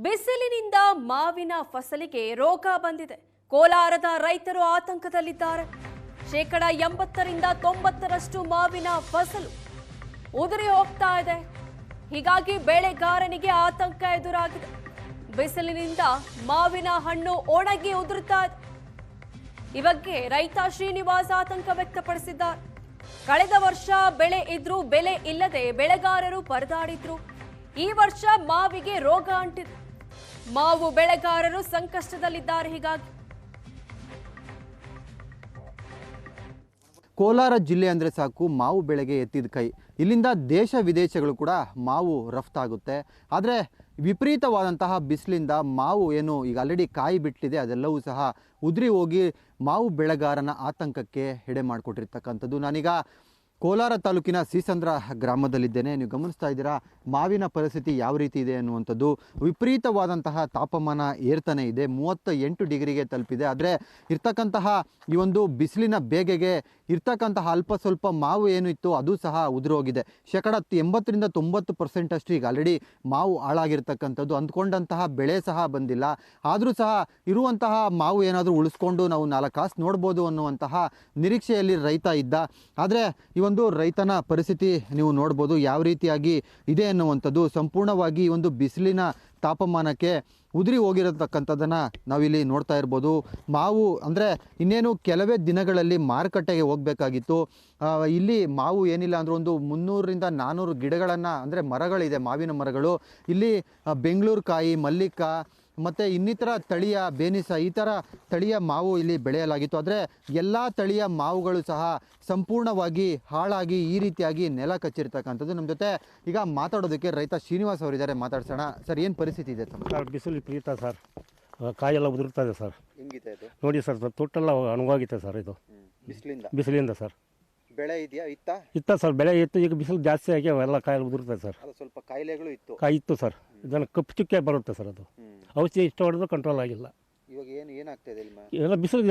ಬಿಸಿಲಿನಿಂದ ಮಾವಿನ ಫಸಲಿಗೆ ರೋಗ ಬಂದಿದೆ. ಕೋಲಾರದ ರೈತರು ಆತಂಕದಲ್ಲಿದ್ದಾರೆ. 80% ರಿಂದ 90% ಮಾವಿನ ಫಸಲು ಉದುರಿ ಹೋಗ್ತಾ ಇದೆ. ಹೀಗಾಗಿ ಬೆಳೆಗಾರನಿಗೆ ಆತಂಕ ಎದುರಾಗಿದೆ. ಬಿಸಿಲಿನಿಂದ ಮಾವಿನ ಹಣ್ಣು ಒಣಗಿ ಉದುರುತ್ತಾ ಇದೆ. ಈ ಬಗ್ಗೆ ರೈತ ಶ್ರೀನಿವಾಸ್ ಆತಂಕ ವ್ಯಕ್ತಪಡಿಸಿದ್ದಾರೆ. ಕಳೆದ ವರ್ಷ ಬೆಳೆ ಇದ್ರೂ ಬೆಲೆ ಇಲ್ಲದೆ ಬೆಳೆಗಾರರು ಪರದಾಡಿದ್ರು. ಈ ವರ್ಷ ಮಾವಿಗೆ ರೋಗ ಅಂಟಿದೆ. ಮಾವು ಬೆಳೆಗಾರರು ಸಂಕಷ್ಟದಲ್ಲಿದ್ದಾರೆ. ಹೀಗಾಗಿ ಕೋಲಾರ ಜಿಲ್ಲೆ ಅಂದರೆ ಸಾಕು ಮಾವು ಬೆಳೆಗೆ ಎತ್ತಿದ ಕೈ. ಇಲ್ಲಿಂದ ದೇಶ ವಿದೇಶಗಳು ಕೂಡ ಮಾವು ರಫ್ತಾಗುತ್ತೆ. ಆದರೆ ವಿಪರೀತವಾದಂತಹ ಬಿಸಿಲಿಂದ ಮಾವು ಏನು ಈಗ ಆಲ್ರೆಡಿ ಕಾಯಿ ಬಿಟ್ಟಿದೆ ಅದೆಲ್ಲವೂ ಸಹ ಉದುರಿ ಹೋಗಿ ಮಾವು ಬೆಳೆಗಾರನ ಆತಂಕಕ್ಕೆ ಎಡೆ ಮಾಡಿಕೊಟ್ಟಿರ್ತಕ್ಕಂಥದ್ದು. ನಾನೀಗ ಕೋಲಾರ ತಾಲೂಕಿನ ಸೀಸಂದ್ರ ಗ್ರಾಮದಲ್ಲಿದ್ದೇನೆ. ನೀವು ಗಮನಿಸ್ತಾ ಇದ್ದೀರಾ ಮಾವಿನ ಪರಿಸ್ಥಿತಿ ಯಾವ ರೀತಿ ಇದೆ ಅನ್ನುವಂಥದ್ದು. ವಿಪರೀತವಾದಂತಹ ತಾಪಮಾನ ಏರ್ತಾನೆ ಇದೆ. 38 ಡಿಗ್ರಿಗೆ ತಲುಪಿದೆ. ಆದರೆ ಇರ್ತಕ್ಕಂತಹ ಈ ಒಂದು ಬಿಸಿಲಿನ ಬೇಗೆಗೆ ಇರ್ತಕ್ಕಂತಹ ಅಲ್ಪ ಸ್ವಲ್ಪ ಮಾವು ಏನು ಇತ್ತು ಅದು ಸಹ ಉದುರೋಗಿದೆ. 80% ರಿಂದ 90% ಅಷ್ಟು ಈಗ ಆಲ್ರೆಡಿ ಮಾವು ಹಾಳಾಗಿರ್ತಕ್ಕಂಥದ್ದು. ಅಂದ್ಕೊಂಡಂತಹ ಬೆಳೆ ಸಹ ಬಂದಿಲ್ಲ. ಆದರೂ ಸಹ ಇರುವಂತಹ ಮಾವು ಏನಾದರೂ ಉಳಿಸ್ಕೊಂಡು ನಾವು 4 ಕಾಸು ನೋಡ್ಬೋದು ಅನ್ನುವಂತಹ ನಿರೀಕ್ಷೆಯಲ್ಲಿ ರೈತ ಇದ್ದ. ಆದರೆ ಈ ಒಂದು ರೈತನ ಪರಿಸ್ಥಿತಿ ನೀವು ನೋಡ್ಬೋದು ಯಾವ ರೀತಿಯಾಗಿ ಇದೆ ಅನ್ನುವಂಥದ್ದು. ಸಂಪೂರ್ಣವಾಗಿ ಈ ಒಂದು ಬಿಸಿಲಿನ ತಾಪಮಾನಕ್ಕೆ ಉದುರಿ ಹೋಗಿರತಕ್ಕಂಥದ್ದನ್ನು ನಾವಿಲ್ಲಿ ನೋಡ್ತಾ ಇರ್ಬೋದು. ಮಾವು ಅಂದರೆ ಇನ್ನೇನು ಕೆಲವೇ ದಿನಗಳಲ್ಲಿ ಮಾರುಕಟ್ಟೆಗೆ ಹೋಗಬೇಕಾಗಿತ್ತು. ಇಲ್ಲಿ ಮಾವು ಏನಿಲ್ಲ ಅಂದರೆ ಒಂದು 300 ರಿಂದ 400 ಗಿಡಗಳನ್ನು ಅಂದರೆ ಮರಗಳಿದೆ, ಮಾವಿನ ಮರಗಳು. ಇಲ್ಲಿ ಬೆಂಗಳೂರು ಕಾಯಿ, ಮಲ್ಲಿಕ ಮತ್ತು ಇನ್ನಿತರ ತಳಿಯ ಬೇನಿಸ ಈ ಥರ ತಳಿಯ ಮಾವು ಇಲ್ಲಿ ಬೆಳೆಯಲಾಗಿತ್ತು. ಆದರೆ ಎಲ್ಲ ತಳಿಯ ಮಾವುಗಳು ಸಹ ಸಂಪೂರ್ಣವಾಗಿ ಹಾಳಾಗಿ ಈ ರೀತಿಯಾಗಿ ನೆಲ ಕಚ್ಚಿರ್ತಕ್ಕಂಥದ್ದು. ನಮ್ಮ ಜೊತೆ ಈಗ ಮಾತಾಡೋದಕ್ಕೆ ರೈತ ಶ್ರೀನಿವಾಸ್ ಅವರಿದ್ದಾರೆ, ಮಾತಾಡ್ಸೋಣ. ಸರ್, ಏನು ಪರಿಸ್ಥಿತಿ ಇದೆ ಸರ್? ಬಿಸಿಲು ವಿಪರೀತ ಸರ್, ಕಾಯೆಲ್ಲ ಉದುರ್ತಾ ಇದೆ ಸರ್. ಹೆಂಗಿದೆ ಇದು ನೋಡಿ ಸರ್, ತೊಟ್ಟೆಲ್ಲ ಒಣಗೋಗಿದೆ ಸರ್. ಇದು ಬಿಸಿಲಿಂದ ಸರ್. ಬೆಳೆ ಇದೆಯಾ? ಇತ್ತ ಸರ್, ಬೆಳೆ ಇತ್ತು. ಈಗ ಬಿಸಿಲು ಜಾಸ್ತಿ ಆಗಿ ಎಲ್ಲ ಕಾಯೆಲ್ಲ ಉದುರ್ತದೆ ಸರ್. ಸ್ವಲ್ಪ ಕಾಯಿಲೆಗಳು ಕಾಯಿ ಇತ್ತು ಸರ್. ಇದನ್ನು ಕಪ್ಪು ಚುಕ್ಕೆ ಬರುತ್ತೆ ಸರ್. ಅದು ಔಷಧಿ ಇಷ್ಟ ಹೊಡೆದು ಕಂಟ್ರೋಲ್ ಆಗಿಲ್ಲ. ಇವಾಗ ಏನಾಗ್ತದೆ ಎಲ್ಲ ಬಿಸಿಲು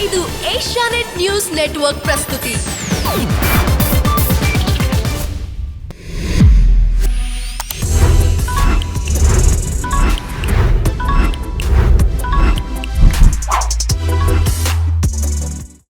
ಇದು ಏಷ್ಯಾನೆಟ್ ನ್ಯೂಸ್ ನೆಟ್ವರ್ಕ್ ಪ್ರಸ್ತುತಿ.